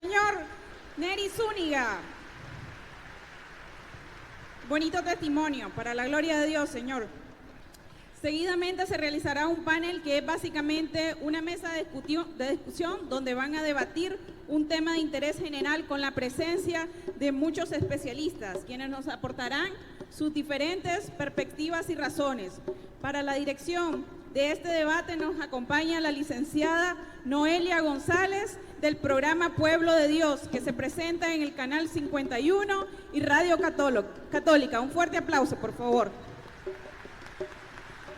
Señor Neri Zúñiga. Bonito testimonio, para la gloria de Dios, Señor. Seguidamente se realizará un panel que es básicamente una mesa de discusión donde van a debatir un tema de interés general con la presencia de muchos especialistas, quienes nos aportarán sus diferentes perspectivas y razones. Para la dirección de este debate nos acompaña la licenciada Noelia González del programa Pueblo de Dios, que se presenta en el canal 51 y Radio Católica. Un fuerte aplauso, por favor.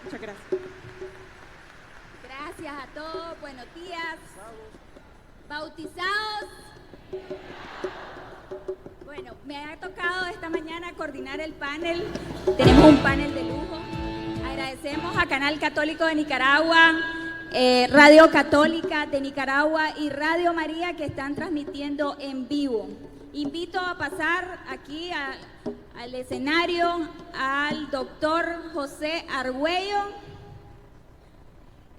Muchas gracias. Gracias a todos, buenos días. Bautizados. Bueno, me ha tocado esta mañana coordinar el panel. Tenemos un panel de lujo. Agradecemos a Canal Católico de Nicaragua, Radio Católica de Nicaragua y Radio María que están transmitiendo en vivo. Invito a pasar aquí al escenario al doctor José Argüello.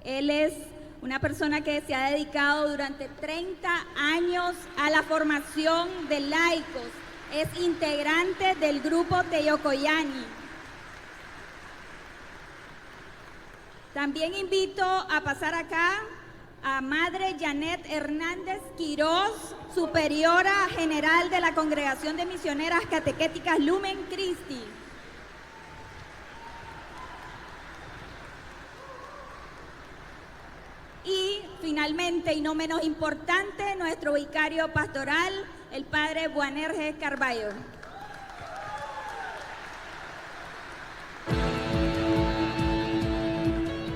Él es una persona que se ha dedicado durante 30 años a la formación de laicos. Es integrante del grupo Teyocoyani. También invito a pasar acá a Madre Janet Hernández Quirós, superiora general de la Congregación de Misioneras Catequéticas Lumen Christi. Y finalmente, y no menos importante, nuestro vicario pastoral, el padre Boanerges Carballo.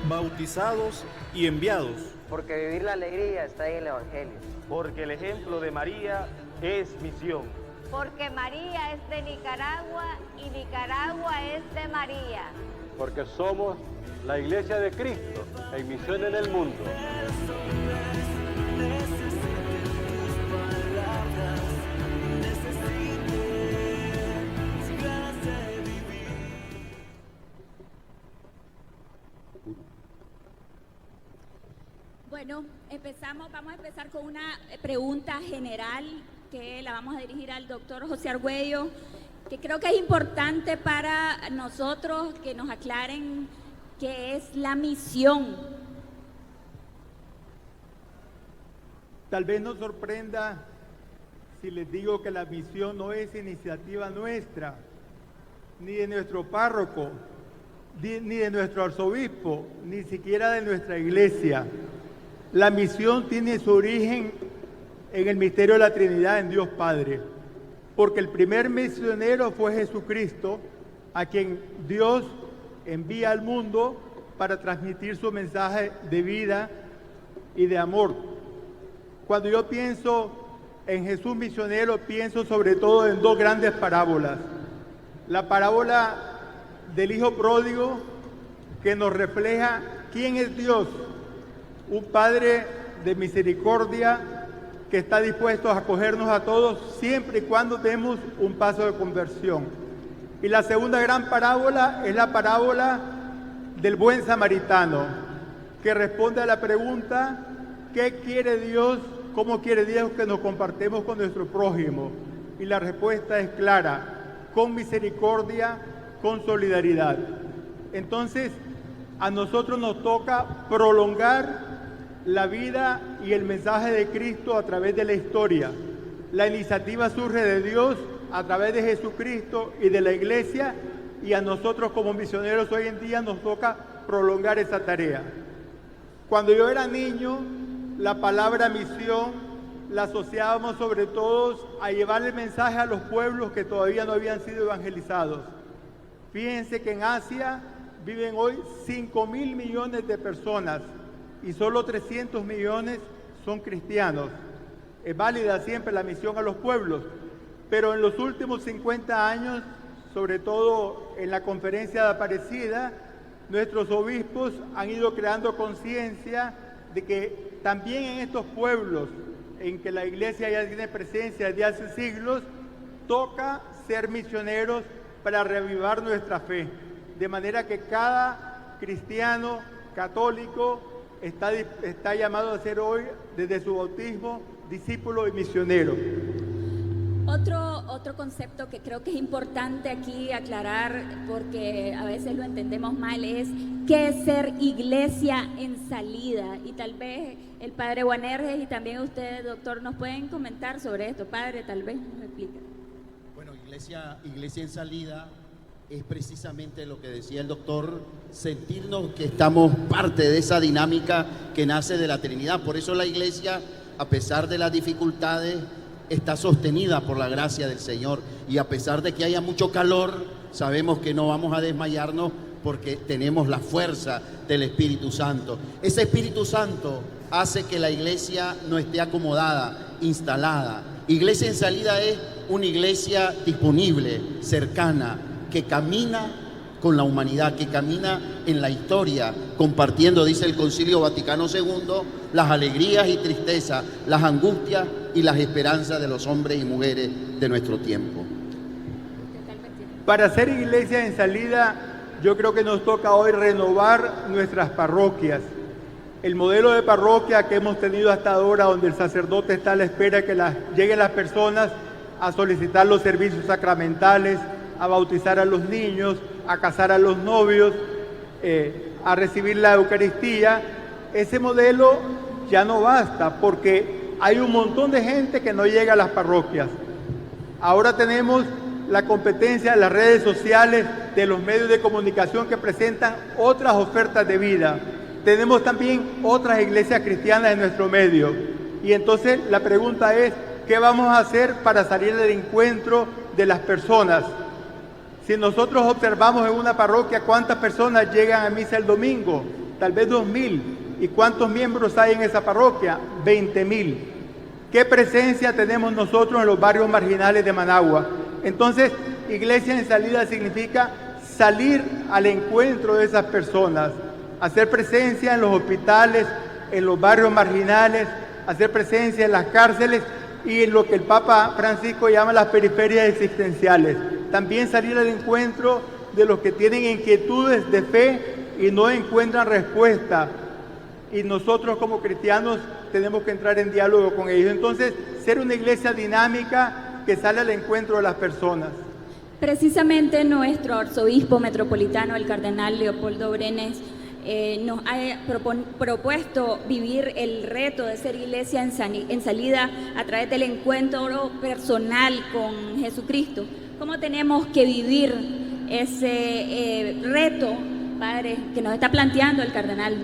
Bautizados y enviados. Porque vivir la alegría está en el Evangelio. Porque el ejemplo de María es misión. Porque María es de Nicaragua y Nicaragua es de María. Porque somos la Iglesia de Cristo en misión en el mundo. Bueno, vamos a empezar con una pregunta general que la vamos a dirigir al doctor José Argüello, que creo que es importante para nosotros que nos aclaren qué es la misión. Tal vez nos sorprenda si les digo que la misión no es iniciativa nuestra, ni de nuestro párroco, ni de nuestro arzobispo, ni siquiera de nuestra iglesia. La misión tiene su origen en el misterio de la Trinidad, en Dios Padre, porque el primer misionero fue Jesucristo, a quien Dios envía al mundo para transmitir su mensaje de vida y de amor. Cuando yo pienso en Jesús misionero, pienso sobre todo en dos grandes parábolas. La parábola del Hijo Pródigo, que nos refleja quién es Dios, un Padre de misericordia que está dispuesto a acogernos a todos siempre y cuando demos un paso de conversión. Y la segunda gran parábola es la parábola del buen samaritano, que responde a la pregunta: ¿qué quiere Dios? ¿Cómo quiere Dios que nos compartamos con nuestro prójimo? Y la respuesta es clara: con misericordia, con solidaridad. Entonces, a nosotros nos toca prolongar la vida y el mensaje de Cristo a través de la historia. La iniciativa surge de Dios a través de Jesucristo y de la Iglesia, y a nosotros como misioneros hoy en día nos toca prolongar esa tarea. Cuando yo era niño, la palabra misión la asociábamos sobre todo a llevar el mensaje a los pueblos que todavía no habían sido evangelizados. Fíjense que en Asia viven hoy 5.000 millones de personas y solo 300 millones son cristianos. Es válida siempre la misión a los pueblos, pero en los últimos 50 años, sobre todo en la conferencia de Aparecida, nuestros obispos han ido creando conciencia de que también en estos pueblos en que la iglesia ya tiene presencia desde hace siglos, toca ser misioneros para reavivar nuestra fe, de manera que cada cristiano católico está llamado a ser hoy, desde su bautismo, discípulo y misionero. Otro concepto que creo que es importante aquí aclarar, porque a veces lo entendemos mal, es qué es ser iglesia en salida. Y tal vez el padre Boanerges y también usted, doctor, nos pueden comentar sobre esto. Padre, tal vez nos explique. Bueno, iglesia en salida es precisamente lo que decía el doctor, sentirnos que estamos parte de esa dinámica que nace de la Trinidad. Por eso la iglesia, a pesar de las dificultades, está sostenida por la gracia del Señor, y a pesar de que haya mucho calor, sabemos que no vamos a desmayarnos porque tenemos la fuerza del Espíritu Santo. Ese Espíritu Santo hace que la iglesia no esté acomodada, instalada. Iglesia en salida es una iglesia disponible, cercana, que camina con la humanidad, que camina en la historia, compartiendo, dice el Concilio Vaticano II, las alegrías y tristezas, las angustias y las esperanzas de los hombres y mujeres de nuestro tiempo. Para ser iglesia en salida, yo creo que nos toca hoy renovar nuestras parroquias. El modelo de parroquia que hemos tenido hasta ahora, donde el sacerdote está a la espera de que lleguen las personas a solicitar los servicios sacramentales, a bautizar a los niños, a casar a los novios, a recibir la Eucaristía, ese modelo ya no basta, porque hay un montón de gente que no llega a las parroquias. Ahora tenemos la competencia de las redes sociales, de los medios de comunicación que presentan otras ofertas de vida. Tenemos también otras iglesias cristianas en nuestro medio. Y entonces la pregunta es, ¿qué vamos a hacer para salir del encuentro de las personas? Si nosotros observamos en una parroquia cuántas personas llegan a misa el domingo, tal vez 2.000. ¿Y cuántos miembros hay en esa parroquia? 20.000. ¿Qué presencia tenemos nosotros en los barrios marginales de Managua? Entonces, iglesia en salida significa salir al encuentro de esas personas, hacer presencia en los hospitales, en los barrios marginales, hacer presencia en las cárceles y en lo que el Papa Francisco llama las periferias existenciales. También salir al encuentro de los que tienen inquietudes de fe y no encuentran respuesta. Y nosotros como cristianos tenemos que entrar en diálogo con ellos. Entonces, ser una iglesia dinámica que sale al encuentro de las personas. Precisamente nuestro arzobispo metropolitano, el cardenal Leopoldo Brenes, nos ha propuesto vivir el reto de ser iglesia en salida a través del encuentro personal con Jesucristo. ¿Cómo tenemos que vivir ese reto, Padre, que nos está planteando el cardenal?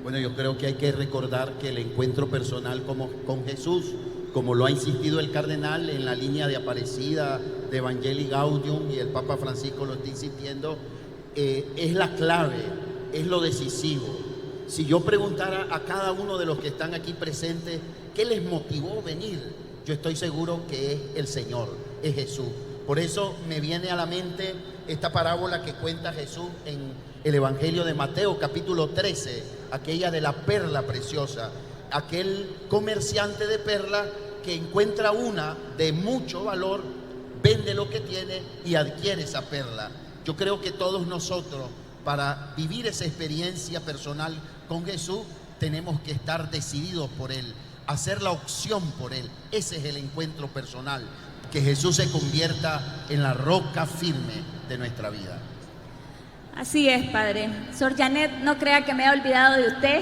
Bueno, yo creo que hay que recordar que el encuentro personal con Jesús, como lo ha insistido el cardenal en la línea de Aparecida, de Evangelii Gaudium, y el Papa Francisco lo está insistiendo, es la clave, es lo decisivo. Si yo preguntara a cada uno de los que están aquí presentes qué les motivó venir, yo estoy seguro que es el Señor, es Jesús. Por eso me viene a la mente esta parábola que cuenta Jesús en el Evangelio de Mateo, capítulo 13, aquella de la perla preciosa, aquel comerciante de perla que encuentra una de mucho valor, vende lo que tiene y adquiere esa perla. Yo creo que todos nosotros, para vivir esa experiencia personal con Jesús, tenemos que estar decididos por Él, hacer la opción por Él. Ese es el encuentro personal, que Jesús se convierta en la roca firme de nuestra vida. Así es, Padre. Sor Janet, no crea que me he olvidado de usted.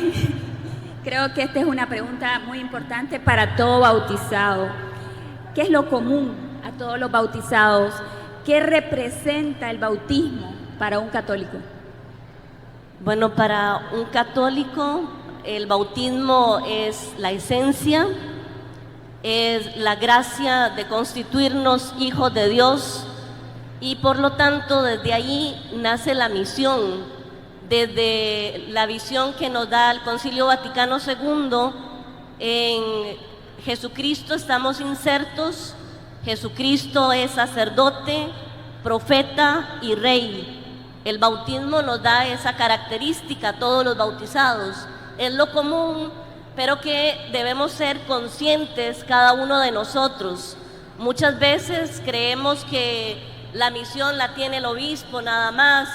Creo que esta es una pregunta muy importante para todo bautizado. ¿Qué es lo común a todos los bautizados? ¿Qué representa el bautismo para un católico? Bueno, para un católico el bautismo es la esencia, es la gracia de constituirnos hijos de Dios, y por lo tanto desde ahí nace la misión, desde la visión que nos da el Concilio Vaticano II. En Jesucristo estamos insertos. Jesucristo es sacerdote, profeta y rey. El bautismo nos da esa característica a todos los bautizados. Es lo común, pero que debemos ser conscientes cada uno de nosotros. Muchas veces creemos que la misión la tiene el obispo nada más,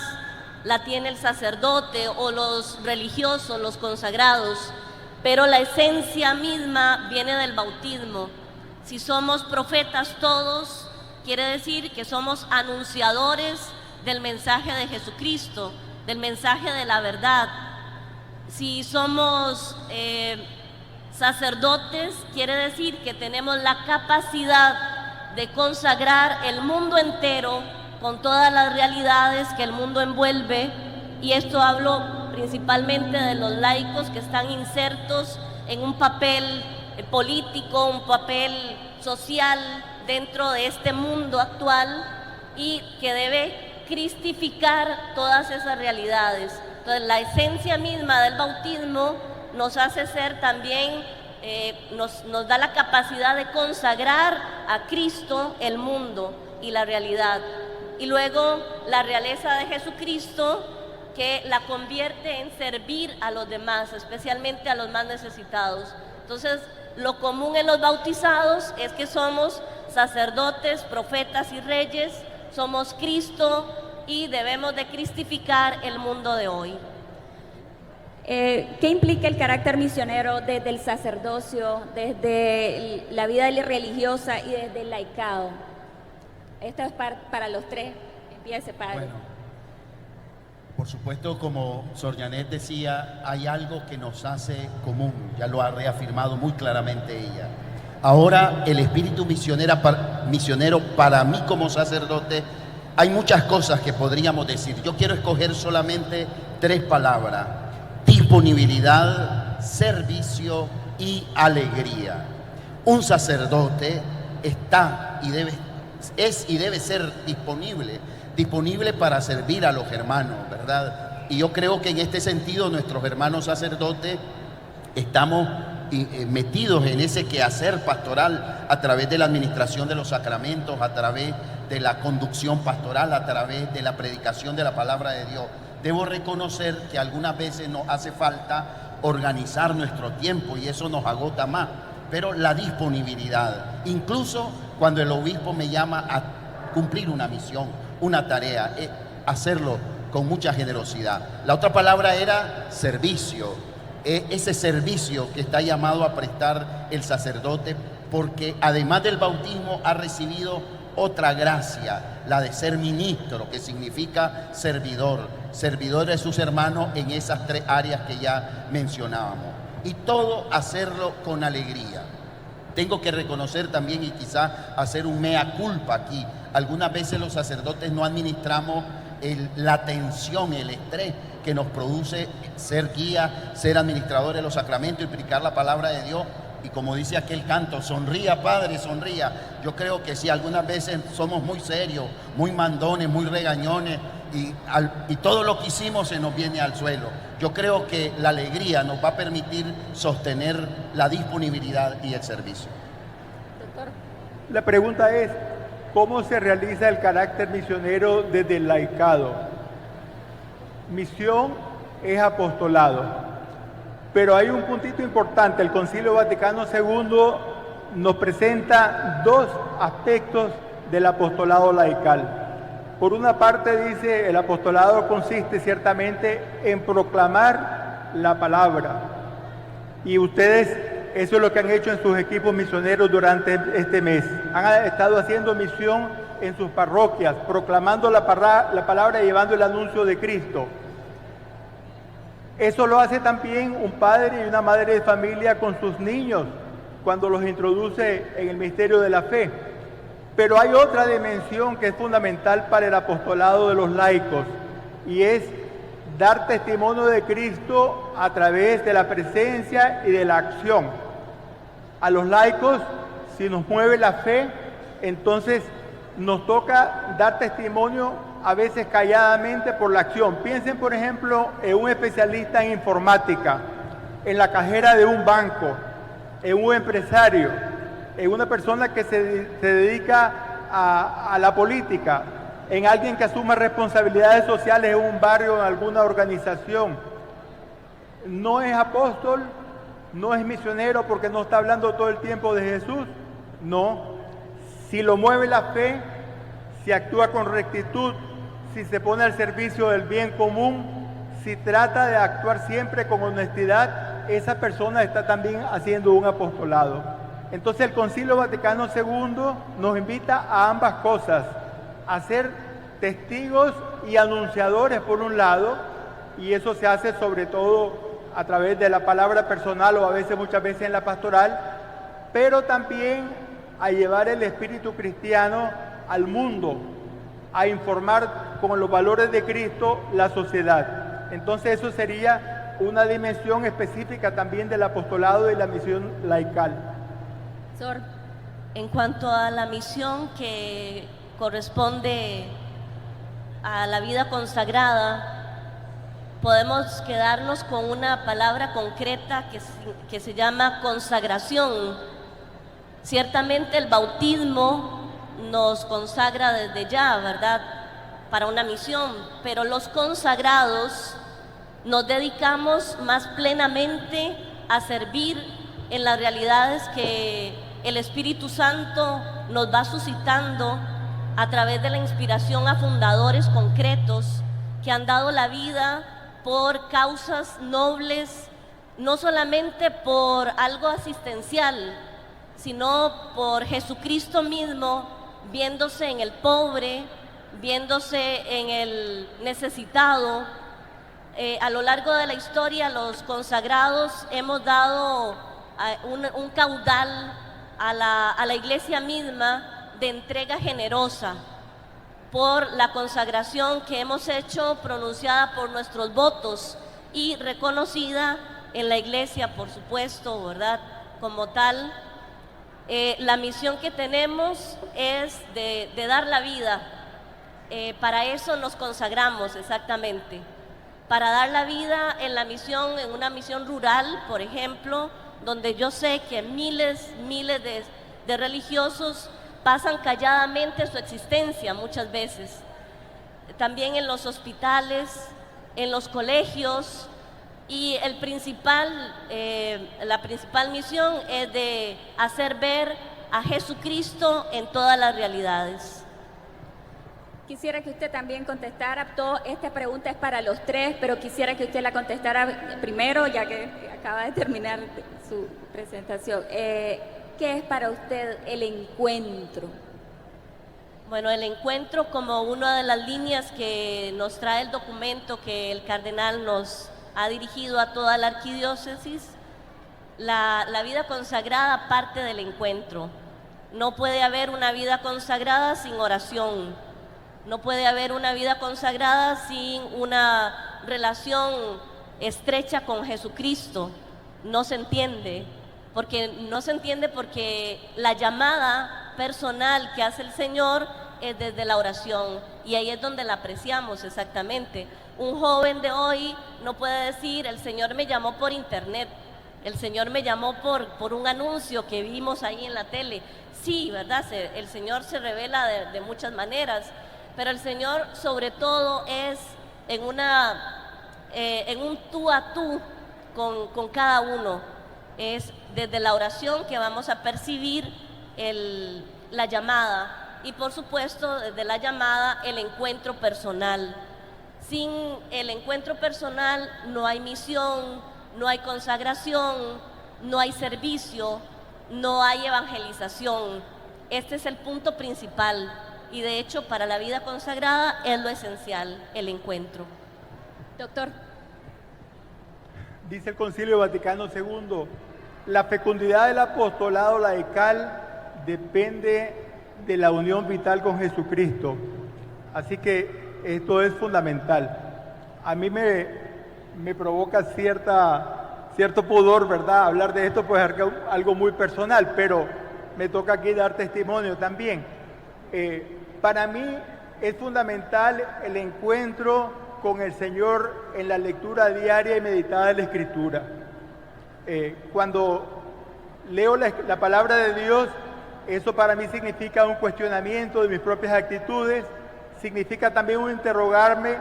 la tiene el sacerdote o los religiosos, los consagrados. pero la esencia misma viene del bautismo. Si somos profetas todos, quiere decir que somos anunciadores del mensaje de Jesucristo, del mensaje de la verdad. Si somos sacerdotes, quiere decir que tenemos la capacidad de consagrar el mundo entero con todas las realidades que el mundo envuelve, y esto hablo principalmente de los laicos que están insertos en un papel político, un papel social dentro de este mundo actual y que debe cristificar todas esas realidades. Entonces, la esencia misma del bautismo nos hace ser también, nos da la capacidad de consagrar a Cristo el mundo y la realidad. Y luego la realeza de Jesucristo, que la convierte en servir a los demás, especialmente a los más necesitados. Entonces, lo común en los bautizados es que somos sacerdotes, profetas y reyes, somos Cristo y debemos de cristificar el mundo de hoy. ¿Qué implica el carácter misionero desde el sacerdocio, desde la vida religiosa y desde el laicado? Esto es para los tres. Empiece, padre. Bueno, por supuesto, como Sor Janet decía, hay algo que nos hace común, ya lo ha reafirmado muy claramente ella. Ahora, el espíritu misionero para mí como sacerdote, hay muchas cosas que podríamos decir. Yo quiero escoger solamente 3 palabras: disponibilidad, servicio y alegría. Un sacerdote está y debe ser disponible para servir a los hermanos, ¿verdad? Y yo creo que en este sentido nuestros hermanos sacerdotes estamos metidos en ese quehacer pastoral a través de la administración de los sacramentos, a través de la conducción pastoral, a través de la predicación de la palabra de Dios. Debo reconocer que algunas veces nos hace falta organizar nuestro tiempo y eso nos agota más, pero la disponibilidad, incluso cuando el obispo me llama a cumplir una misión, una tarea, hacerlo con mucha generosidad. La otra palabra era servicio, ese servicio que está llamado a prestar el sacerdote, porque además del bautismo ha recibido otra gracia, la de ser ministro, que significa servidor de sus hermanos en esas 3 áreas que ya mencionábamos. Y todo hacerlo con alegría. Tengo que reconocer también y quizás hacer un mea culpa aquí. Algunas veces los sacerdotes no administramos la tensión, el estrés que nos produce ser guía, ser administradores de los sacramentos y predicar la palabra de Dios. Y como dice aquel canto, sonría, Padre, sonría. Yo creo que sí, algunas veces somos muy serios, muy mandones, muy regañones y todo lo que hicimos se nos viene al suelo. Yo creo que la alegría nos va a permitir sostener la disponibilidad y el servicio. Doctor. La pregunta es, ¿cómo se realiza el carácter misionero desde el laicado? Misión es apostolado, pero hay un puntito importante. El Concilio Vaticano II nos presenta 2 aspectos del apostolado laical. Por una parte dice, el apostolado consiste ciertamente en proclamar la palabra. Y ustedes, eso es lo que han hecho en sus equipos misioneros durante este mes. Han estado haciendo misión en sus parroquias, proclamando la palabra y llevando el anuncio de Cristo. Eso lo hace también un padre y una madre de familia con sus niños cuando los introduce en el misterio de la fe. Pero hay otra dimensión que es fundamental para el apostolado de los laicos y es dar testimonio de Cristo a través de la presencia y de la acción. A los laicos, si nos mueve la fe, entonces nos toca dar testimonio a veces calladamente por la acción. Piensen, por ejemplo, en un especialista en informática, en la cajera de un banco, en un empresario, en una persona que se dedica a la política, en alguien que asuma responsabilidades sociales en un barrio, en alguna organización. No es apóstol, no es misionero porque no está hablando todo el tiempo de Jesús. No. Si lo mueve la fe, si actúa con rectitud, si se pone al servicio del bien común, si trata de actuar siempre con honestidad, esa persona está también haciendo un apostolado. Entonces el Concilio Vaticano II nos invita a ambas cosas, a ser testigos y anunciadores por un lado, y eso se hace sobre todo a través de la palabra personal o a veces, muchas veces en la pastoral, pero también a llevar el espíritu cristiano al mundo, a informar con los valores de Cristo la sociedad. Entonces eso sería una dimensión específica también del apostolado y la misión laical. Sor, en cuanto a la misión que corresponde a la vida consagrada, podemos quedarnos con una palabra concreta que se llama consagración. Ciertamente el bautismo nos consagra desde ya, ¿verdad?, para una misión, pero los consagrados nos dedicamos más plenamente a servir en las realidades que el Espíritu Santo nos va suscitando a través de la inspiración a fundadores concretos que han dado la vida por causas nobles, no solamente por algo asistencial, sino por Jesucristo mismo, viéndose en el pobre, viéndose en el necesitado. A lo largo de la historia, los consagrados hemos dado un caudal a la iglesia misma de entrega generosa por la consagración que hemos hecho, pronunciada por nuestros votos y reconocida en la iglesia, por supuesto, ¿verdad?, como tal. La misión que tenemos es de dar la vida. Para eso nos consagramos exactamente, para dar la vida en la misión, en una misión rural, por ejemplo, donde yo sé que miles de religiosos pasan calladamente su existencia muchas veces. También en los hospitales, en los colegios, y la principal misión es de hacer ver a Jesucristo en todas las realidades. Quisiera que usted también contestara, esta pregunta es para los tres, pero quisiera que usted la contestara primero, ya que acaba de terminar su presentación. ¿Qué es para usted el encuentro? Bueno, el encuentro, como una de las líneas que nos trae el documento que el cardenal nos ha dirigido a toda la arquidiócesis, la vida consagrada parte del encuentro. No puede haber una vida consagrada sin oración. No puede haber una vida consagrada sin una relación estrecha con Jesucristo. No se entiende, porque la llamada personal que hace el Señor es desde la oración, y ahí es donde la apreciamos exactamente. Un joven de hoy no puede decir: el Señor me llamó por internet, el Señor me llamó por un anuncio que vimos ahí en la tele. Sí, ¿verdad? El Señor se revela de muchas maneras, pero el Señor sobre todo es en un tú a tú con cada uno. Es desde la oración que vamos a percibir la llamada, y por supuesto desde la llamada el encuentro personal. Sin el encuentro personal no hay misión, no hay consagración, no hay servicio, no hay evangelización. Este es el punto principal, y de hecho para la vida consagrada es lo esencial, el encuentro. Doctor. Dice el Concilio Vaticano II, la fecundidad del apostolado laical depende de la unión vital con Jesucristo. Así que esto es fundamental. A mí me provoca cierto pudor, ¿verdad?, hablar de esto, pues algo muy personal, pero me toca aquí dar testimonio también. Para mí es fundamental el encuentro con el Señor en la lectura diaria y meditada de la Escritura. Cuando leo la palabra de Dios, eso para mí significa un cuestionamiento de mis propias actitudes, significa también un interrogarme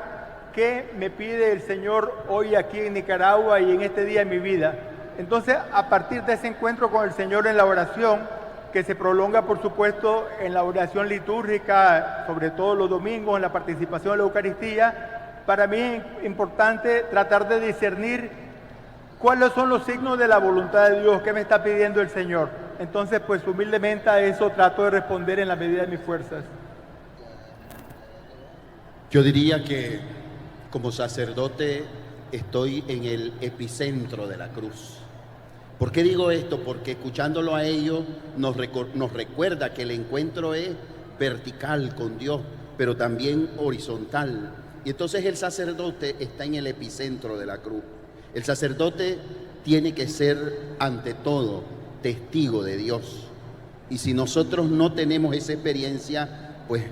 qué me pide el Señor hoy aquí en Nicaragua y en este día de mi vida. Entonces, a partir de ese encuentro con el Señor en la oración, que se prolonga, por supuesto, en la oración litúrgica, sobre todo los domingos, en la participación en la Eucaristía, para mí es importante tratar de discernir ¿Cuáles son los signos de la voluntad de Dios? ¿Qué me está pidiendo el Señor? Entonces, pues humildemente a eso trato de responder en la medida de mis fuerzas. Yo diría que como sacerdote estoy en el epicentro de la cruz. ¿Por qué digo esto? Porque escuchándolo a ellos nos recuerda que el encuentro es vertical con Dios, pero también horizontal. Y entonces el sacerdote está en el epicentro de la cruz. El sacerdote tiene que ser, ante todo, testigo de Dios. Y si nosotros no tenemos esa experiencia, pues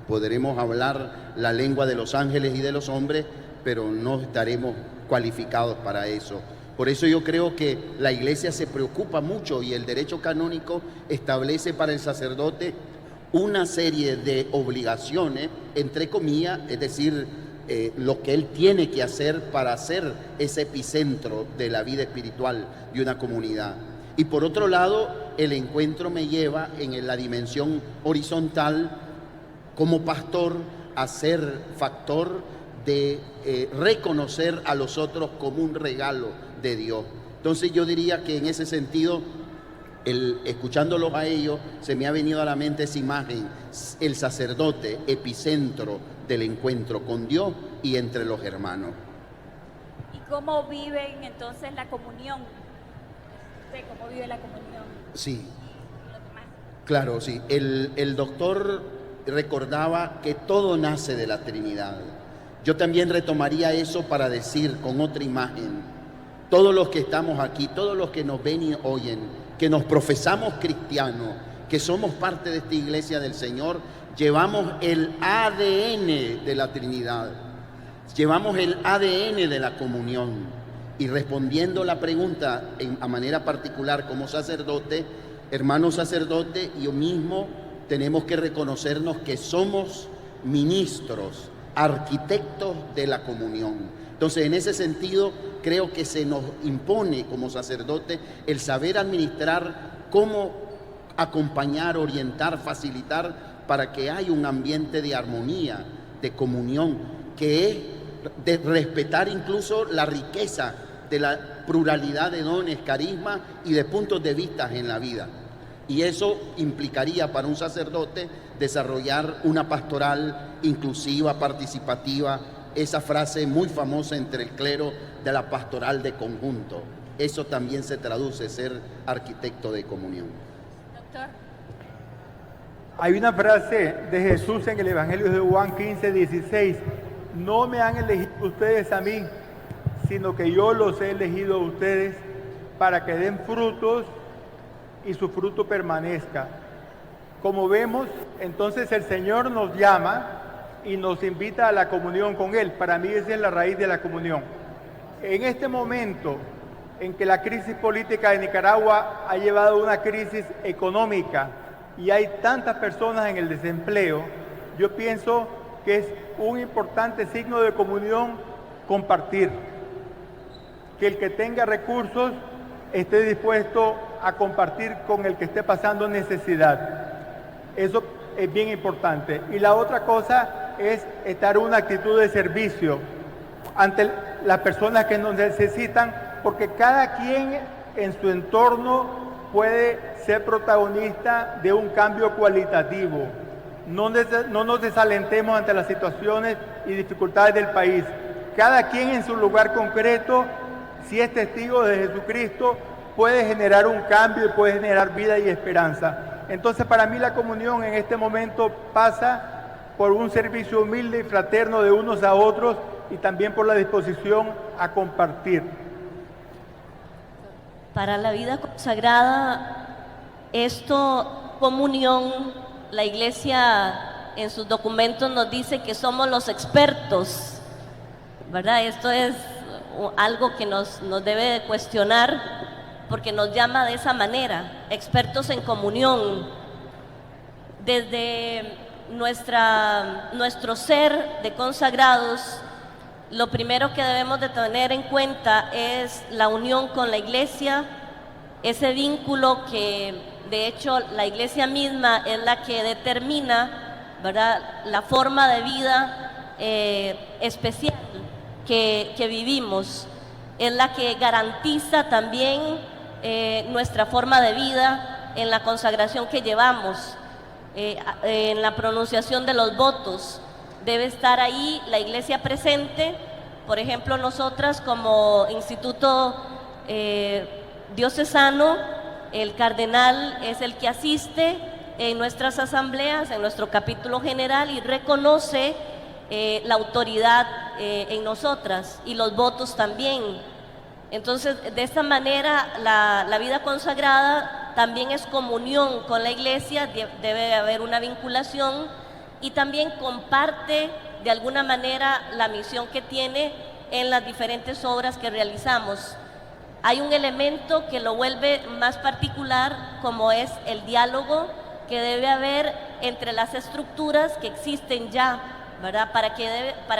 podremos hablar la lengua de los ángeles y de los hombres, pero no estaremos cualificados para eso. Por eso yo creo que la Iglesia se preocupa mucho y el derecho canónico establece para el sacerdote una serie de obligaciones, entre comillas, es decir, lo que él tiene que hacer para ser ese epicentro de la vida espiritual de una comunidad. Y por otro lado, el encuentro me lleva en la dimensión horizontal como pastor a ser factor de reconocer a los otros como un regalo de Dios. Entonces yo diría que en ese sentido, escuchándolos a ellos, se me ha venido a la mente esa imagen, el sacerdote, epicentro del encuentro con Dios y entre los hermanos. ¿Y cómo viven entonces la comunión? ¿Cómo vive la comunión? Sí, claro, sí. El doctor recordaba que todo nace de la Trinidad. Yo también retomaría eso para decir con otra imagen, todos los que estamos aquí, todos los que nos ven y oyen, que nos profesamos cristianos, que somos parte de esta iglesia del Señor, llevamos el ADN de la Trinidad, llevamos el ADN de la comunión. Y respondiendo la pregunta a manera particular como sacerdote, hermano sacerdote, yo mismo tenemos que reconocernos que somos ministros, arquitectos de la comunión. Entonces, en ese sentido, creo que se nos impone como sacerdote el saber administrar cómo acompañar, orientar, facilitar para que haya un ambiente de armonía, de comunión, que es de respetar incluso la riqueza de la pluralidad de dones, carismas y de puntos de vista en la vida. Y eso implicaría para un sacerdote desarrollar una pastoral inclusiva, participativa, esa frase muy famosa entre el clero de la pastoral de conjunto. Eso también se traduce ser arquitecto de comunión. Doctor. Hay una frase de Jesús en el Evangelio de Juan 15:16. No me han elegido ustedes a mí, sino que yo los he elegido a ustedes para que den frutos y su fruto permanezca. Como vemos, entonces el Señor nos llama y nos invita a la comunión con Él. Para mí esa es la raíz de la comunión. En este momento en que la crisis política de Nicaragua ha llevado a una crisis económica y hay tantas personas en el desempleo, yo pienso que es un importante signo de comunión compartir. Que el que tenga recursos esté dispuesto a compartir con el que esté pasando necesidad. Eso es bien importante. Y la otra cosa es estar en una actitud de servicio ante las personas que nos necesitan, porque cada quien en su entorno puede ser protagonista de un cambio cualitativo. No nos desalentemos ante las situaciones y dificultades del país. Cada quien en su lugar concreto, si es testigo de Jesucristo, puede generar un cambio y puede generar vida y esperanza. Entonces, para mí la comunión en este momento pasa por un servicio humilde y fraterno de unos a otros y también por la disposición a compartir. Para la vida consagrada, comunión, la Iglesia en sus documentos nos dice que somos los expertos, ¿verdad? Esto es algo que nos debe de cuestionar, porque nos llama de esa manera, expertos en comunión. Desde nuestro ser de consagrados, lo primero que debemos de tener en cuenta es la unión con la Iglesia, ese vínculo que de hecho la Iglesia misma es la que determina, ¿verdad?, la forma de vida especial que vivimos. es la que garantiza también nuestra forma de vida en la consagración que llevamos, en la pronunciación de los votos. Debe estar ahí la iglesia presente. Por ejemplo, nosotras como Instituto Diocesano, el cardenal es el que asiste en nuestras asambleas, en nuestro capítulo general, y reconoce la autoridad en nosotras y los votos también. Entonces, de esta manera, la vida consagrada también es comunión con la iglesia, debe haber una vinculación y también comparte de alguna manera la misión que tiene en las diferentes obras que realizamos. Hay un elemento que lo vuelve más particular, como es el diálogo que debe haber entre las estructuras que existen ya, ¿verdad? Para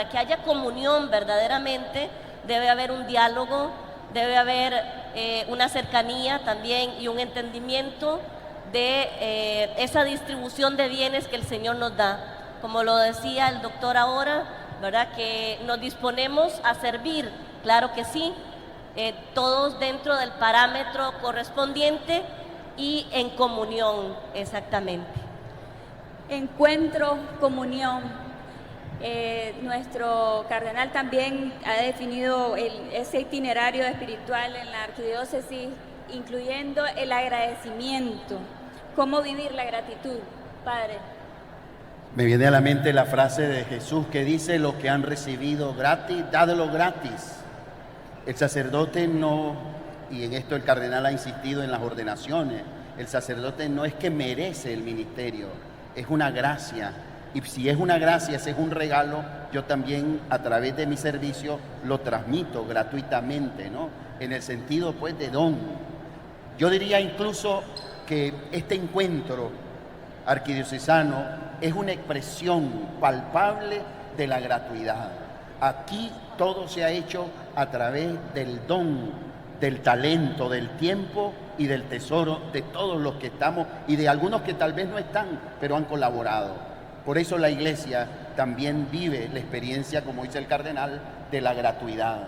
que haya comunión verdaderamente, debe haber un diálogo, debe haber una cercanía también y un entendimiento de esa distribución de bienes que el Señor nos da. Como lo decía el doctor ahora, ¿verdad? Que nos disponemos a servir, claro que sí, todos dentro del parámetro correspondiente y en comunión, exactamente. Encuentro, comunión. Nuestro cardenal también ha definido ese itinerario espiritual en la arquidiócesis, incluyendo el agradecimiento. ¿Cómo vivir la gratitud, Padre? Me viene a la mente la frase de Jesús que dice: lo que han recibido gratis, dádelo gratis. El sacerdote no, y en esto el cardenal ha insistido en las ordenaciones, el sacerdote no es que merece el ministerio, es una gracia. Y si es una gracia, si es un regalo, yo también a través de mi servicio lo transmito gratuitamente, ¿no? En el sentido pues de don. Yo diría incluso que este encuentro arquidiocesano es una expresión palpable de la gratuidad. Aquí todo se ha hecho a través del don, del talento, del tiempo y del tesoro de todos los que estamos y de algunos que tal vez no están, pero han colaborado. Por eso la iglesia también vive la experiencia, como dice el cardenal, de la gratuidad.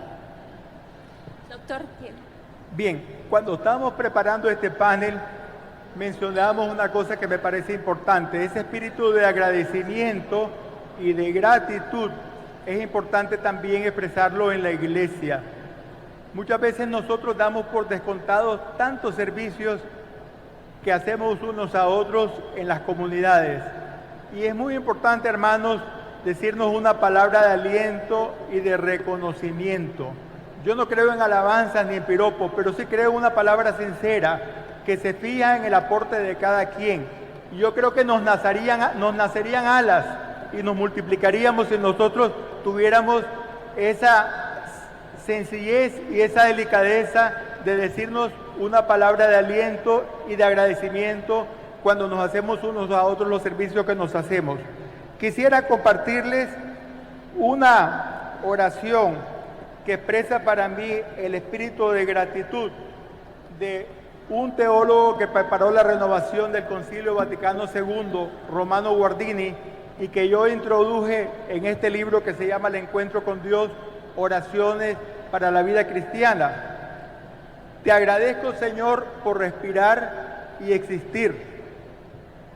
Doctor. Bien, cuando estábamos preparando este panel, mencionamos una cosa que me parece importante, ese espíritu de agradecimiento y de gratitud. Es importante también expresarlo en la iglesia. Muchas veces nosotros damos por descontados tantos servicios que hacemos unos a otros en las comunidades. Y es muy importante, hermanos, decirnos una palabra de aliento y de reconocimiento. Yo no creo en alabanzas ni en piropos, pero sí creo en una palabra sincera que se fija en el aporte de cada quien. Y yo creo que nos nacerían alas y nos multiplicaríamos si nosotros tuviéramos esa sencillez y esa delicadeza de decirnos una palabra de aliento y de agradecimiento cuando nos hacemos unos a otros los servicios que nos hacemos. Quisiera compartirles una oración que expresa para mí el espíritu de gratitud de un teólogo que preparó la renovación del Concilio Vaticano II, Romano Guardini, y que yo introduje en este libro que se llama El Encuentro con Dios, Oraciones para la Vida Cristiana. Te agradezco, Señor, por respirar y existir.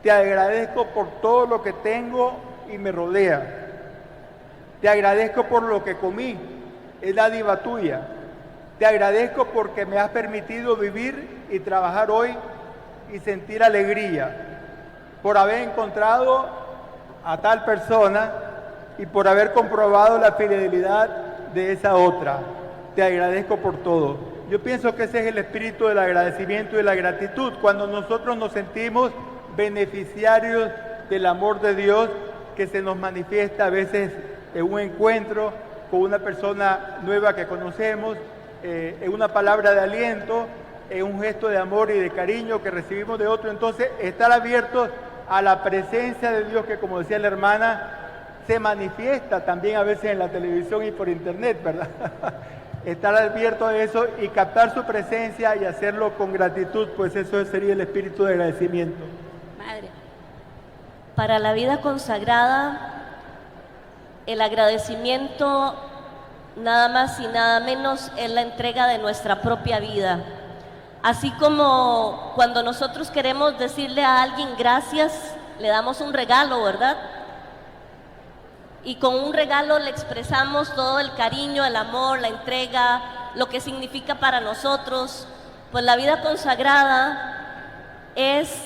Te agradezco por todo lo que tengo y me rodea. Te agradezco por lo que comí, es dádiva tuya. Te agradezco porque me has permitido vivir y trabajar hoy y sentir alegría, por haber encontrado a tal persona y por haber comprobado la fidelidad de esa otra. Te agradezco por todo. Yo pienso que ese es el espíritu del agradecimiento y de la gratitud, cuando nosotros nos sentimos beneficiarios del amor de Dios que se nos manifiesta a veces en un encuentro con una persona nueva que conocemos, en una palabra de aliento, en un gesto de amor y de cariño que recibimos de otro. Entonces, estar abiertos a la presencia de Dios que, como decía la hermana, se manifiesta también a veces en la televisión y por internet, ¿verdad? Estar abierto a eso y captar su presencia y hacerlo con gratitud, pues eso sería el espíritu de agradecimiento. Madre. Para la vida consagrada, el agradecimiento nada más y nada menos, es la entrega de nuestra propia vida. Así como cuando nosotros queremos decirle a alguien gracias, le damos un regalo, ¿verdad? Y con un regalo le expresamos todo el cariño, el amor, la entrega, lo que significa para nosotros. Pues la vida consagrada es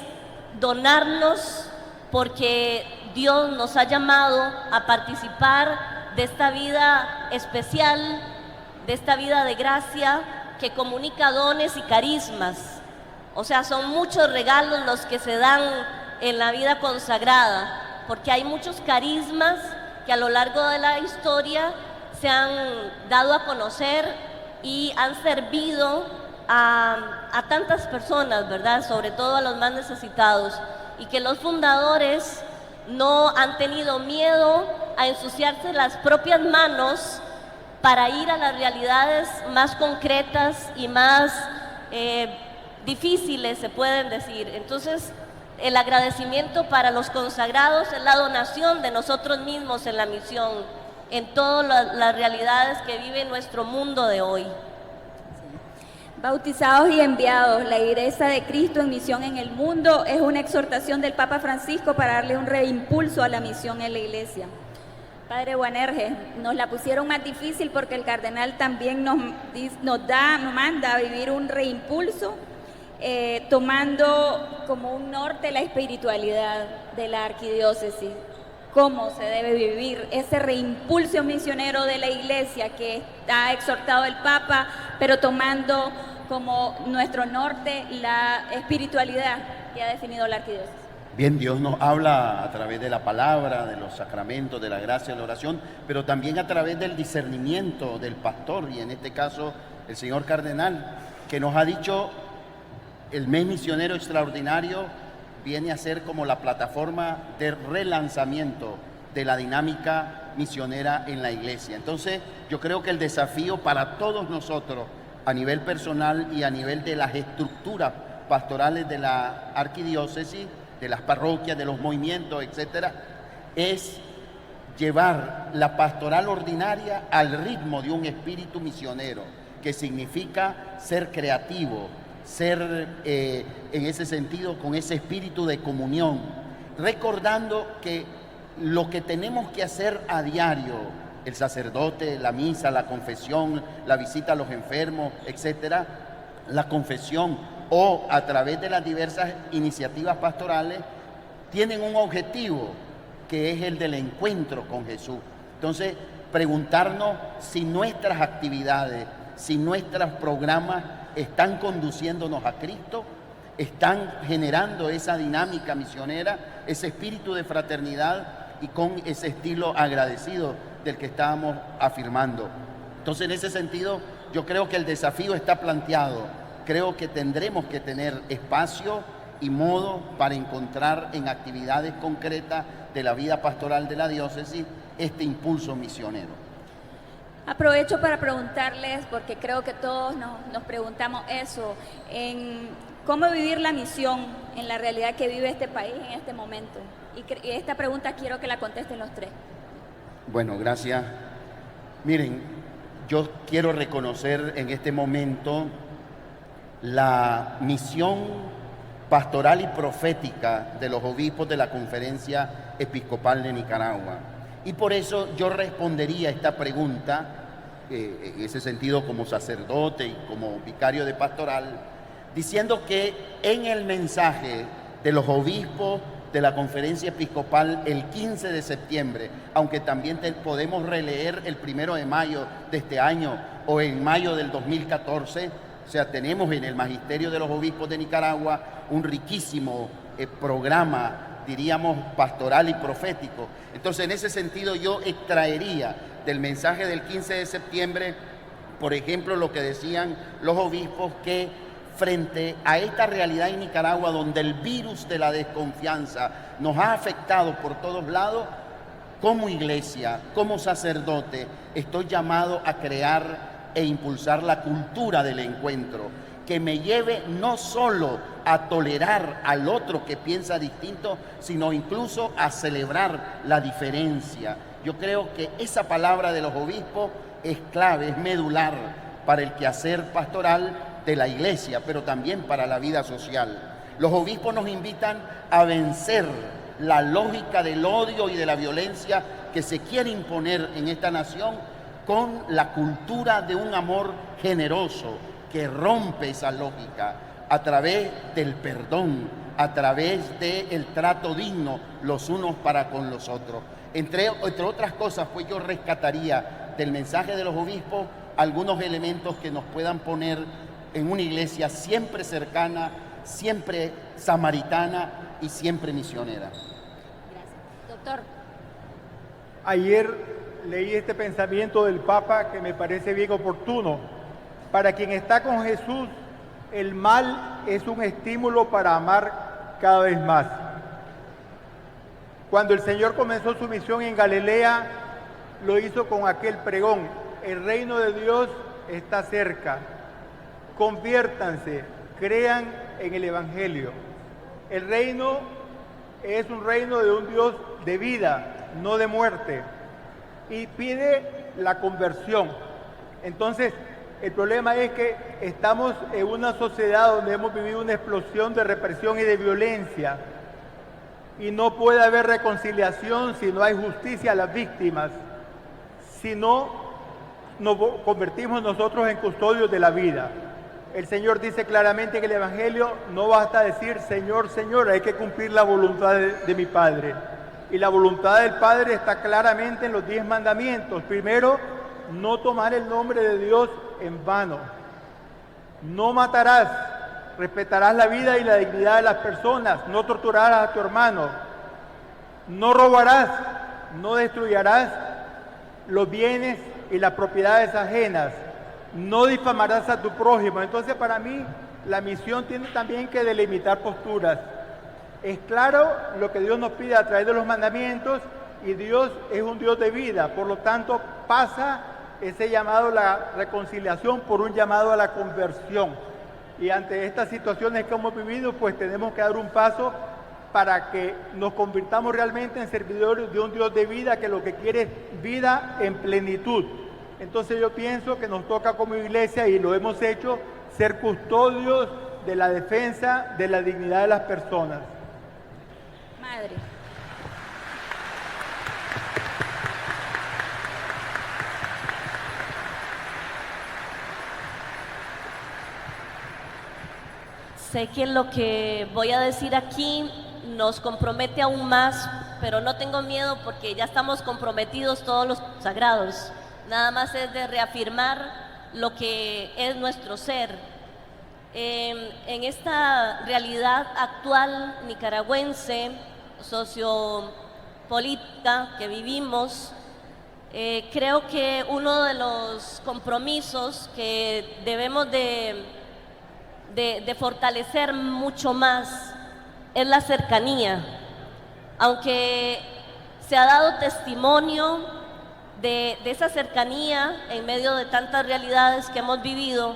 donarnos, porque Dios nos ha llamado a participar de esta vida especial, de esta vida de gracia que comunica dones y carismas. O sea, son muchos regalos los que se dan en la vida consagrada, porque hay muchos carismas que a lo largo de la historia se han dado a conocer y han servido a tantas personas, ¿verdad? Sobre todo a los más necesitados, y que los fundadores no han tenido miedo a ensuciarse las propias manos para ir a las realidades más concretas y más difíciles, se pueden decir. Entonces, el agradecimiento para los consagrados es la donación de nosotros mismos en la misión, en todas las realidades que vive nuestro mundo de hoy. Bautizados y enviados, la Iglesia de Cristo en misión en el mundo es una exhortación del Papa Francisco para darle un reimpulso a la misión en la Iglesia. Padre Boanerges, nos la pusieron más difícil porque el cardenal también nos manda a vivir un reimpulso, tomando como un norte la espiritualidad de la arquidiócesis, cómo se debe vivir ese reimpulso misionero de la Iglesia que ha exhortado el Papa, pero tomando como nuestro norte la espiritualidad que ha definido la arquidiócesis. Bien, Dios nos habla a través de la palabra, de los sacramentos, de la gracia, de la oración, pero también a través del discernimiento del pastor, y en este caso el señor cardenal, que nos ha dicho: el mes misionero extraordinario viene a ser como la plataforma de relanzamiento de la dinámica misionera en la Iglesia. Entonces, yo creo que el desafío para todos nosotros, a nivel personal y a nivel de las estructuras pastorales de la arquidiócesis, de las parroquias, de los movimientos, etcétera, es llevar la pastoral ordinaria al ritmo de un espíritu misionero, que significa ser creativo, ser en ese sentido con ese espíritu de comunión, recordando que lo que tenemos que hacer a diario, el sacerdote, la misa, la confesión, la visita a los enfermos, etcétera, la confesión, o a través de las diversas iniciativas pastorales, tienen un objetivo, que es el del encuentro con Jesús. Entonces, preguntarnos si nuestras actividades, si nuestros programas están conduciéndonos a Cristo, están generando esa dinámica misionera, ese espíritu de fraternidad y con ese estilo agradecido del que estábamos afirmando. Entonces, en ese sentido, yo creo que el desafío está planteado. Creo que tendremos que tener espacio y modo para encontrar en actividades concretas de la vida pastoral de la diócesis este impulso misionero. Aprovecho para preguntarles, porque creo que todos nos preguntamos eso, en cómo vivir la misión en la realidad que vive este país en este momento. Y esta pregunta quiero que la contesten los tres. Bueno, gracias. Miren, yo quiero reconocer en este momento la misión pastoral y profética de los obispos de la Conferencia Episcopal de Nicaragua. Y por eso yo respondería esta pregunta, en ese sentido como sacerdote y como vicario de pastoral, diciendo que en el mensaje de los obispos de la Conferencia Episcopal el 15 de septiembre, aunque también podemos releer el 1 de mayo de este año o en mayo del 2014, o sea, tenemos en el Magisterio de los Obispos de Nicaragua un riquísimo programa, diríamos, pastoral y profético. Entonces, en ese sentido, yo extraería del mensaje del 15 de septiembre, por ejemplo, lo que decían los obispos, que frente a esta realidad en Nicaragua, donde el virus de la desconfianza nos ha afectado por todos lados, como iglesia, como sacerdote, estoy llamado a crear e impulsar la cultura del encuentro, que me lleve no solo a tolerar al otro que piensa distinto, sino incluso a celebrar la diferencia. Yo creo que esa palabra de los obispos es clave, es medular para el quehacer pastoral de la iglesia, pero también para la vida social. Los obispos nos invitan a vencer la lógica del odio y de la violencia que se quiere imponer en esta nación con la cultura de un amor generoso que rompe esa lógica a través del perdón, a través del trato digno los unos para con los otros. Entre otras cosas, pues yo rescataría del mensaje de los obispos algunos elementos que nos puedan poner en una iglesia siempre cercana, siempre samaritana y siempre misionera. Gracias. Doctor. Ayer leí este pensamiento del Papa que me parece bien oportuno. Para quien está con Jesús, el mal es un estímulo para amar cada vez más. Cuando el Señor comenzó su misión en Galilea, lo hizo con aquel pregón: el reino de Dios está cerca, conviértanse, crean en el Evangelio. El reino es un reino de un Dios de vida, no de muerte, y pide la conversión. Entonces, el problema es que estamos en una sociedad donde hemos vivido una explosión de represión y de violencia, y no puede haber reconciliación si no hay justicia a las víctimas, si no nos convertimos nosotros en custodios de la vida. El Señor dice claramente en el Evangelio: no basta decir Señor, Señor, hay que cumplir la voluntad de mi Padre. Y la voluntad del Padre está claramente en los 10 mandamientos. Primero, no tomar el nombre de Dios en vano. No matarás, respetarás la vida y la dignidad de las personas, no torturarás a tu hermano, no robarás, no destruyarás los bienes y las propiedades ajenas, no difamarás a tu prójimo. Entonces, para mí, la misión tiene también que delimitar posturas. Es claro lo que Dios nos pide a través de los mandamientos, y Dios es un Dios de vida, por lo tanto pasa ese llamado a la reconciliación por un llamado a la conversión. Y ante estas situaciones que hemos vivido, pues tenemos que dar un paso para que nos convirtamos realmente en servidores de un Dios de vida, que lo que quiere es vida en plenitud. Entonces yo pienso que nos toca como iglesia, y lo hemos hecho, ser custodios de la defensa de la dignidad de las personas. Madre. Sé que lo que voy a decir aquí nos compromete aún más, pero no tengo miedo porque ya estamos comprometidos todos los consagrados. Nada más es de reafirmar lo que es nuestro ser. En esta realidad actual nicaragüense, sociopolítica que vivimos, creo que uno de los compromisos que debemos de fortalecer mucho más es la cercanía. Aunque se ha dado testimonio de esa cercanía en medio de tantas realidades que hemos vivido,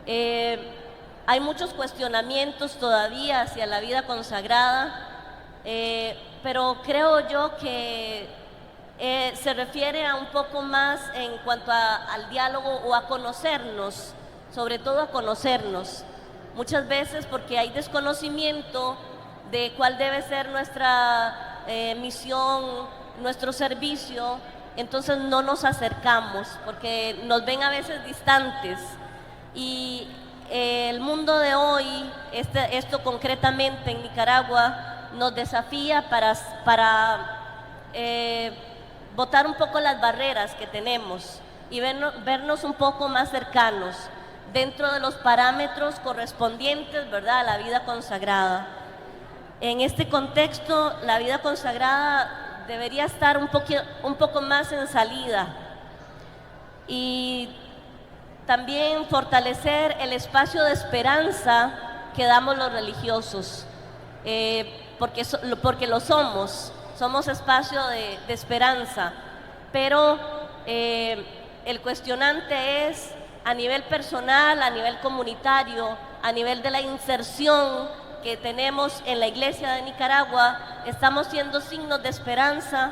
hay muchos cuestionamientos todavía hacia la vida consagrada, pero creo yo que se refiere a un poco más en cuanto al diálogo o a conocernos, sobre todo a conocernos. Muchas veces porque hay desconocimiento de cuál debe ser nuestra misión, nuestro servicio, entonces no nos acercamos porque nos ven a veces distantes. Y el mundo de hoy, esto concretamente en Nicaragua, nos desafía para botar un poco las barreras que tenemos y vernos un poco más cercanos dentro de los parámetros correspondientes, ¿verdad?, a la vida consagrada. En este contexto, la vida consagrada debería estar un poco más en salida, y también fortalecer el espacio de esperanza que damos los religiosos, porque lo somos espacio de esperanza, pero el cuestionante es a nivel personal, a nivel comunitario, a nivel de la inserción que tenemos en la Iglesia de Nicaragua. Estamos siendo signos de esperanza.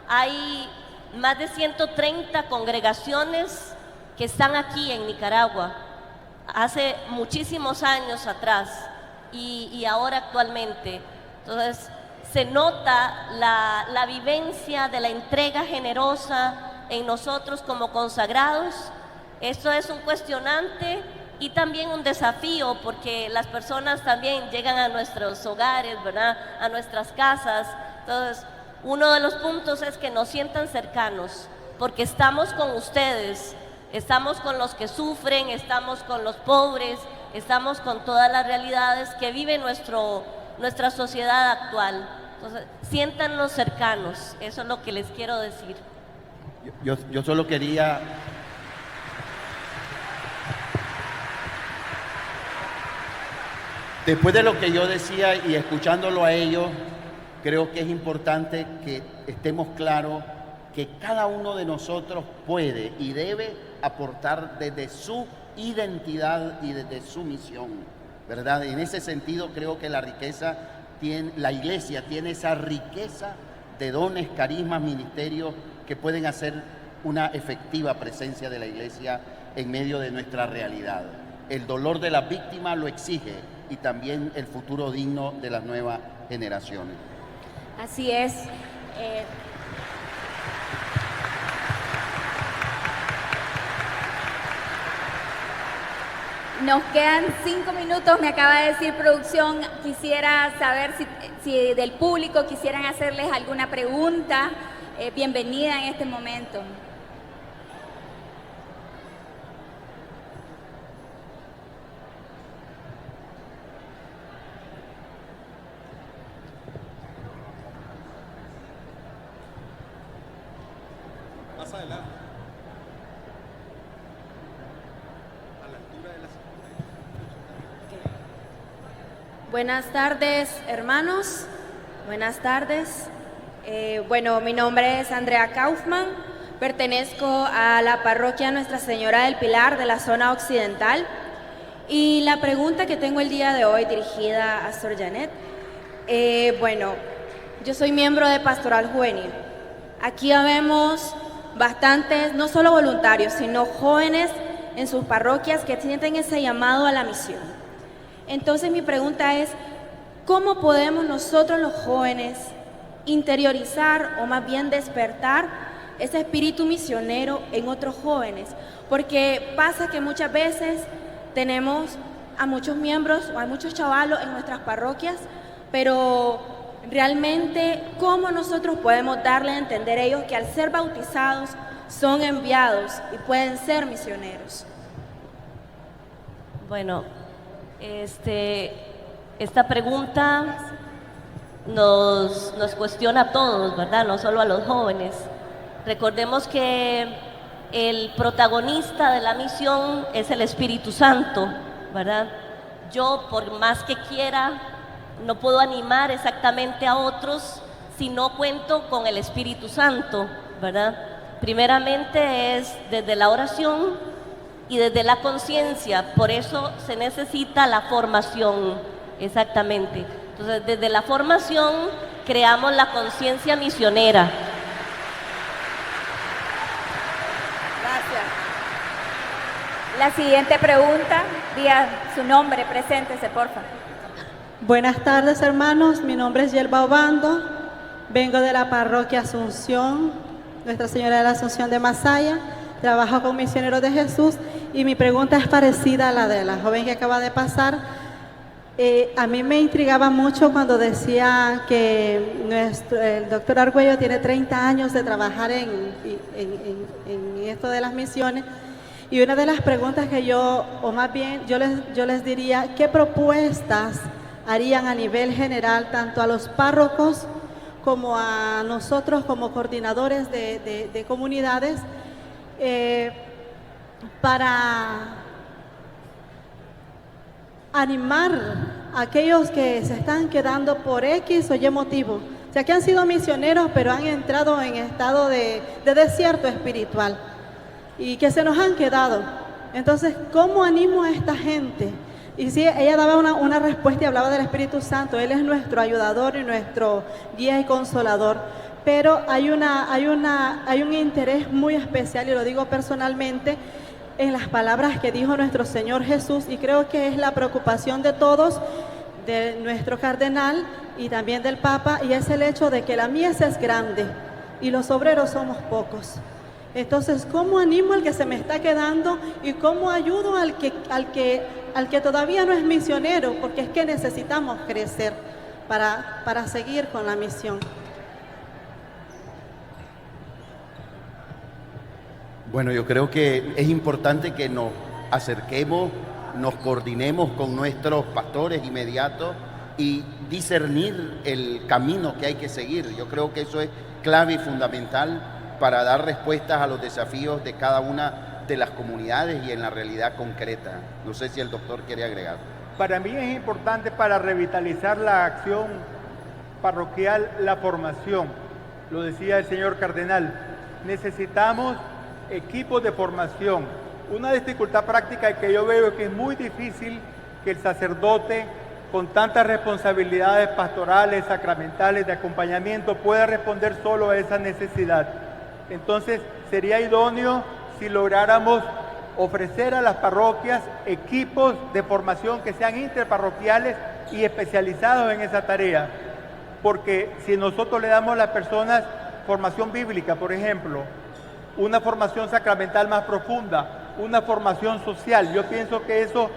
Hay más de 130 congregaciones que están aquí en Nicaragua, hace muchísimos años atrás y ahora actualmente. Entonces, se nota la vivencia de la entrega generosa en nosotros como consagrados. Esto es un cuestionante y también un desafío, porque las personas también llegan a nuestros hogares, ¿verdad?, a nuestras casas. Entonces, uno de los puntos es que nos sientan cercanos, porque estamos con ustedes, estamos con los que sufren, estamos con los pobres, estamos con todas las realidades que vive nuestra sociedad actual. Entonces, siéntanos cercanos, eso es lo que les quiero decir. Yo solo quería... Después de lo que yo decía y escuchándolo a ellos, creo que es importante que estemos claros que cada uno de nosotros puede y debe aportar desde su identidad y desde su misión, ¿verdad? En ese sentido creo que la Iglesia tiene esa riqueza de dones, carismas, ministerios que pueden hacer una efectiva presencia de la Iglesia en medio de nuestra realidad. El dolor de las víctimas lo exige y también el futuro digno de las nuevas generaciones. Así es. Nos quedan 5 minutos, me acaba de decir producción. Quisiera saber si del público quisieran hacerles alguna pregunta. Bienvenida en este momento. Más adelante. Buenas tardes, hermanos. Buenas tardes. Bueno, mi nombre es Andrea Kaufman. Pertenezco a la parroquia Nuestra Señora del Pilar de la zona occidental. Y la pregunta que tengo el día de hoy dirigida a Sor Janet. Bueno, yo soy miembro de Pastoral Juvenil. Aquí habemos bastantes, no solo voluntarios, sino jóvenes en sus parroquias que sienten ese llamado a la misión. Entonces mi pregunta es, ¿cómo podemos nosotros los jóvenes interiorizar o más bien despertar ese espíritu misionero en otros jóvenes? Porque pasa que muchas veces tenemos a muchos miembros o a muchos chavalos en nuestras parroquias, pero realmente, ¿cómo nosotros podemos darle a entender a ellos que al ser bautizados son enviados y pueden ser misioneros? Bueno, esta pregunta nos cuestiona a todos, ¿verdad? No solo a los jóvenes. Recordemos que el protagonista de la misión es el Espíritu Santo, ¿verdad? Yo, por más que quiera, no puedo animar exactamente a otros si no cuento con el Espíritu Santo, ¿verdad? Primeramente es desde la oración y desde la conciencia, por eso se necesita la formación, exactamente. Entonces, desde la formación creamos la conciencia misionera. Gracias. La siguiente pregunta, diga su nombre, preséntese, por favor. Buenas tardes, hermanos. Mi nombre es Yelba Obando. Vengo de la parroquia Asunción, Nuestra Señora de la Asunción de Masaya. Trabajo con Misioneros de Jesús y mi pregunta es parecida a la de la joven que acaba de pasar. A mí me intrigaba mucho cuando decía que el doctor Argüello tiene 30 años de trabajar en esto de las misiones, y una de las preguntas que yo les diría, ¿qué propuestas harían a nivel general tanto a los párrocos como a nosotros como coordinadores de comunidades para animar a aquellos que se están quedando por X o Y motivo? O sea, que han sido misioneros pero han entrado en estado de desierto espiritual y que se nos han quedado. Entonces, ¿cómo animo a esta gente? Y sí, ella daba una respuesta y hablaba del Espíritu Santo. Él es nuestro ayudador y nuestro guía y consolador. pero hay un interés muy especial, y lo digo personalmente, en las palabras que dijo nuestro Señor Jesús, y creo que es la preocupación de todos, de nuestro cardenal y también del Papa, y es el hecho de que la mies es grande y los obreros somos pocos. Entonces, ¿cómo animo al que se me está quedando y cómo ayudo al que todavía no es misionero? Porque es que necesitamos crecer para seguir con la misión. Bueno, yo creo que es importante que nos acerquemos, nos coordinemos con nuestros pastores inmediatos y discernir el camino que hay que seguir. Yo creo que eso es clave y fundamental para dar respuestas a los desafíos de cada una de las comunidades y en la realidad concreta. No sé si el doctor quiere agregar. Para mí es importante, para revitalizar la acción parroquial, la formación. Lo decía el señor cardenal, necesitamos equipos de formación. Una dificultad práctica que yo veo es que es muy difícil que el sacerdote, con tantas responsabilidades pastorales, sacramentales, de acompañamiento, pueda responder solo a esa necesidad. Entonces, sería idóneo si lográramos ofrecer a las parroquias equipos de formación que sean interparroquiales y especializados en esa tarea. Porque si nosotros le damos a las personas formación bíblica, por ejemplo, una formación sacramental más profunda, una formación social, yo pienso que eso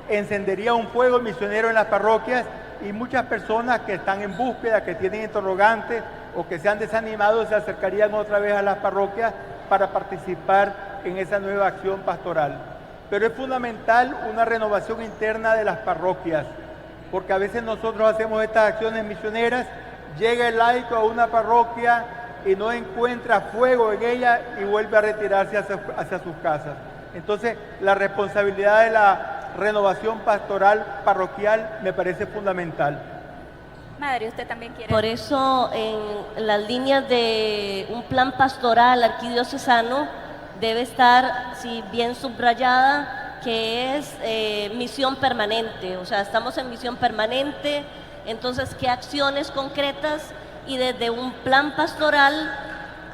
encendería un fuego misionero en las parroquias, y muchas personas que están en búsqueda, que tienen interrogantes o que se han desanimado, se acercarían otra vez a las parroquias para participar en esa nueva acción pastoral. Pero es fundamental una renovación interna de las parroquias, porque a veces nosotros hacemos estas acciones misioneras, llega el laico a una parroquia y no encuentra fuego en ella y vuelve a retirarse hacia sus casas. Entonces, la responsabilidad de la renovación pastoral parroquial me parece fundamental. Madre, usted también quiere. Por eso, en las líneas de un plan pastoral arquidiocesano debe estar, si bien subrayada, que es misión permanente. O sea, estamos en misión permanente. Entonces, ¿qué acciones concretas? Y desde un plan pastoral,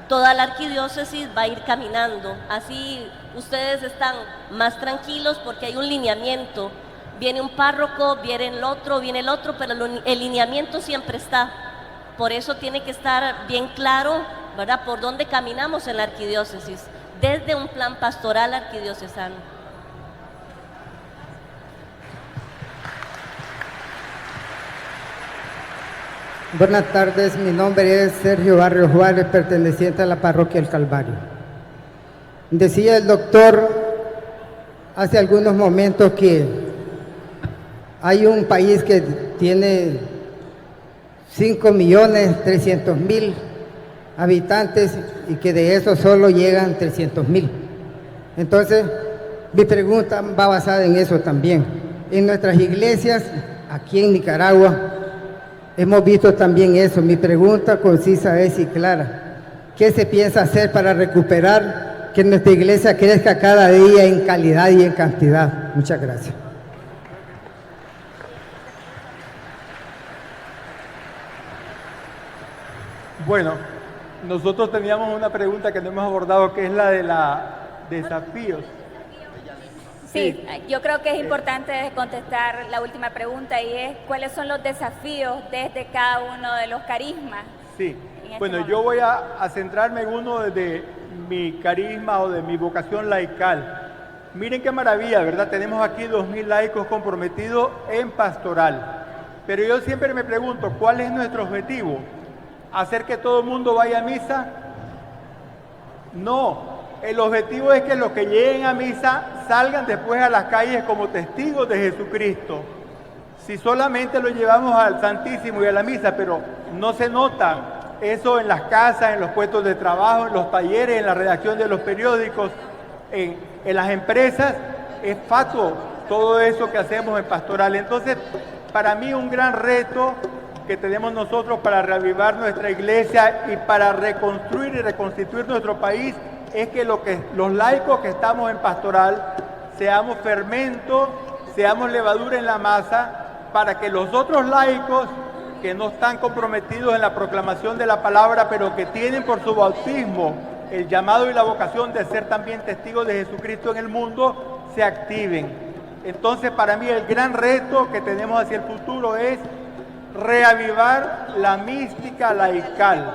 toda la arquidiócesis va a ir caminando. Así ustedes están más tranquilos porque hay un lineamiento. Viene un párroco, viene el otro, pero el lineamiento siempre está. Por eso tiene que estar bien claro, ¿verdad?, por dónde caminamos en la arquidiócesis, desde un plan pastoral arquidiocesano. Buenas tardes, mi nombre es Sergio Barrio Juárez, perteneciente a la parroquia El Calvario. Decía el doctor hace algunos momentos que hay un país que tiene 5.300.000 habitantes y que de eso solo llegan 300.000. Entonces, mi pregunta va basada en eso también. En nuestras iglesias, aquí en Nicaragua, hemos visto también eso. Mi pregunta concisa es y clara: ¿qué se piensa hacer para recuperar que nuestra iglesia crezca cada día en calidad y en cantidad? Muchas gracias. Bueno, nosotros teníamos una pregunta que no hemos abordado, que es la de los desafíos. Sí, yo creo que es importante contestar la última pregunta, y es: ¿cuáles son los desafíos desde cada uno de los carismas? Sí, bueno, yo voy a centrarme en uno de mi carisma o de mi vocación laical. Miren qué maravilla, ¿verdad? Tenemos aquí 2.000 laicos comprometidos en pastoral. Pero yo siempre me pregunto, ¿cuál es nuestro objetivo? ¿Hacer que todo el mundo vaya a misa? No, el objetivo es que los que lleguen a misa salgan después a las calles como testigos de Jesucristo. Si solamente lo llevamos al Santísimo y a la misa, pero no se nota eso en las casas, en los puestos de trabajo, en los talleres, en la redacción de los periódicos, en las empresas, es fatuo todo eso que hacemos en pastoral. Entonces, para mí un gran reto que tenemos nosotros para reavivar nuestra iglesia y para reconstruir y reconstituir nuestro país es que los laicos que estamos en pastoral seamos fermento, seamos levadura en la masa, para que los otros laicos que no están comprometidos en la proclamación de la palabra, pero que tienen por su bautismo el llamado y la vocación de ser también testigos de Jesucristo en el mundo, se activen. Entonces, para mí el gran reto que tenemos hacia el futuro es reavivar la mística laical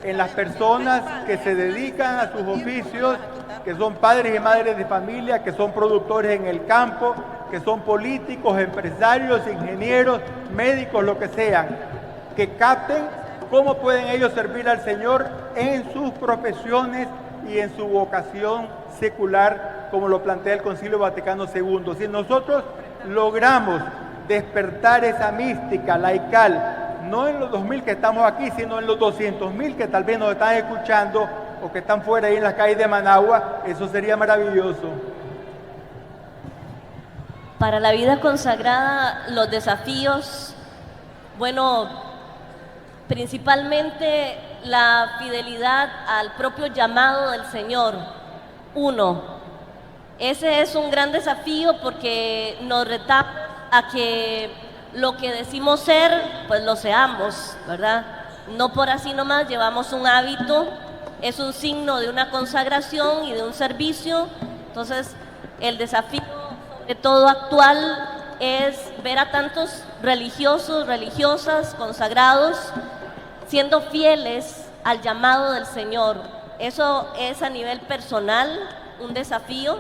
en las personas que se dedican a sus oficios, que son padres y madres de familia, que son productores en el campo, que son políticos, empresarios, ingenieros, médicos, lo que sean, que capten cómo pueden ellos servir al Señor en sus profesiones y en su vocación secular, como lo plantea el Concilio Vaticano II. Si nosotros logramos despertar esa mística laical, no en los 2.000 que estamos aquí, sino en los 200.000 que tal vez nos están escuchando o que están fuera ahí en las calles de Managua, eso sería maravilloso. Para la vida consagrada, los desafíos, bueno, principalmente la fidelidad al propio llamado del Señor. Uno, ese es un gran desafío porque nos reta a que lo que decimos ser, pues lo seamos, ¿verdad? No por así nomás, llevamos un hábito, es un signo de una consagración y de un servicio. Entonces, el desafío, sobre todo actual, es ver a tantos religiosos, religiosas, consagrados, siendo fieles al llamado del Señor. Eso es a nivel personal un desafío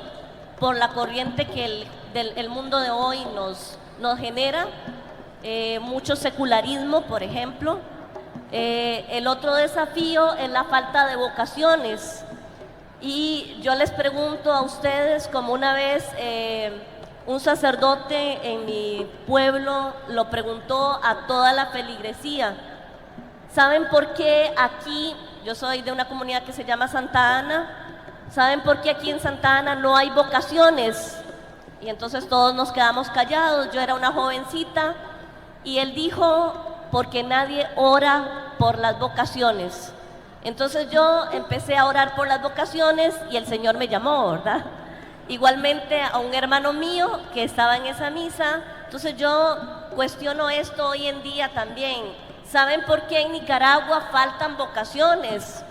por la corriente que el mundo de hoy nos genera, mucho secularismo, por ejemplo. El otro desafío es la falta de vocaciones. Y yo les pregunto a ustedes, como una vez un sacerdote en mi pueblo lo preguntó a toda la feligresía: ¿saben por qué aquí, yo soy de una comunidad que se llama Santa Ana, ¿saben por qué aquí en Santa Ana no hay vocaciones? Y entonces todos nos quedamos callados. Yo era una jovencita y él dijo: porque nadie ora por las vocaciones. Entonces yo empecé a orar por las vocaciones y el Señor me llamó, ¿verdad? Igualmente a un hermano mío que estaba en esa misa. Entonces yo cuestiono esto hoy en día también. ¿Saben por qué en Nicaragua faltan vocaciones?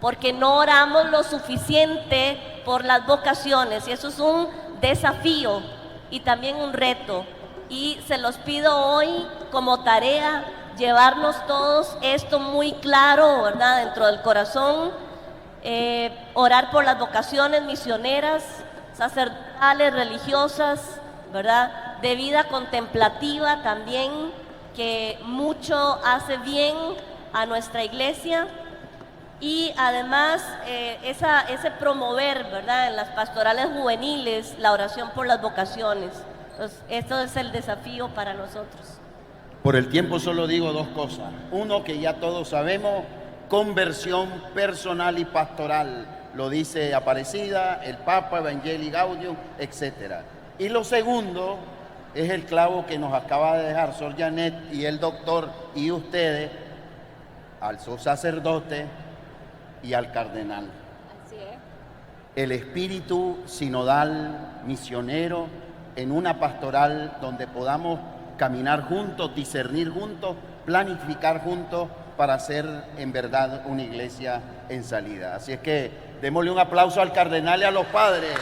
Porque no oramos lo suficiente por las vocaciones, y eso es un desafío y también un reto. Y se los pido hoy como tarea, llevarnos todos esto muy claro, ¿verdad?, dentro del corazón, orar por las vocaciones misioneras, sacerdotales, religiosas, ¿verdad?, de vida contemplativa también, que mucho hace bien a nuestra iglesia. Y además ese promover, ¿verdad?, en las pastorales juveniles, la oración por las vocaciones. Entonces, esto es el desafío para nosotros. Por el tiempo solo digo dos cosas. Uno, que ya todos sabemos: conversión personal y pastoral. Lo dice Aparecida, el Papa, Evangelii Gaudium, etc. Y lo segundo es el clavo que nos acaba de dejar Sor Janet y el doctor y ustedes al su sacerdote y al cardenal. Así es. El espíritu sinodal, misionero, en una pastoral donde podamos caminar juntos, discernir juntos, planificar juntos para hacer en verdad una iglesia en salida. Así es que démosle un aplauso al cardenal y a los padres.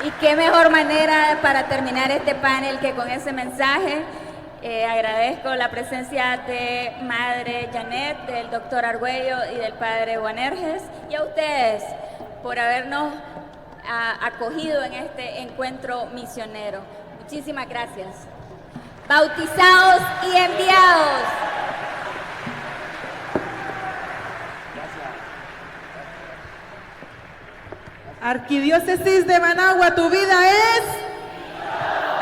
Y qué mejor manera para terminar este panel que con ese mensaje. Agradezco la presencia de Madre Janet, del doctor Argüello y del Padre Boanerges, y a ustedes por habernos acogido en este encuentro misionero. Muchísimas gracias. Bautizados y enviados. Arquidiócesis de Managua, tu vida es.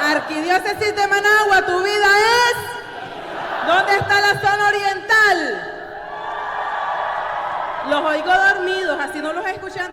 Arquidiócesis de Managua, tu vida es. ¿Dónde está la zona oriental? Los oigo dormidos, así no los escuchan.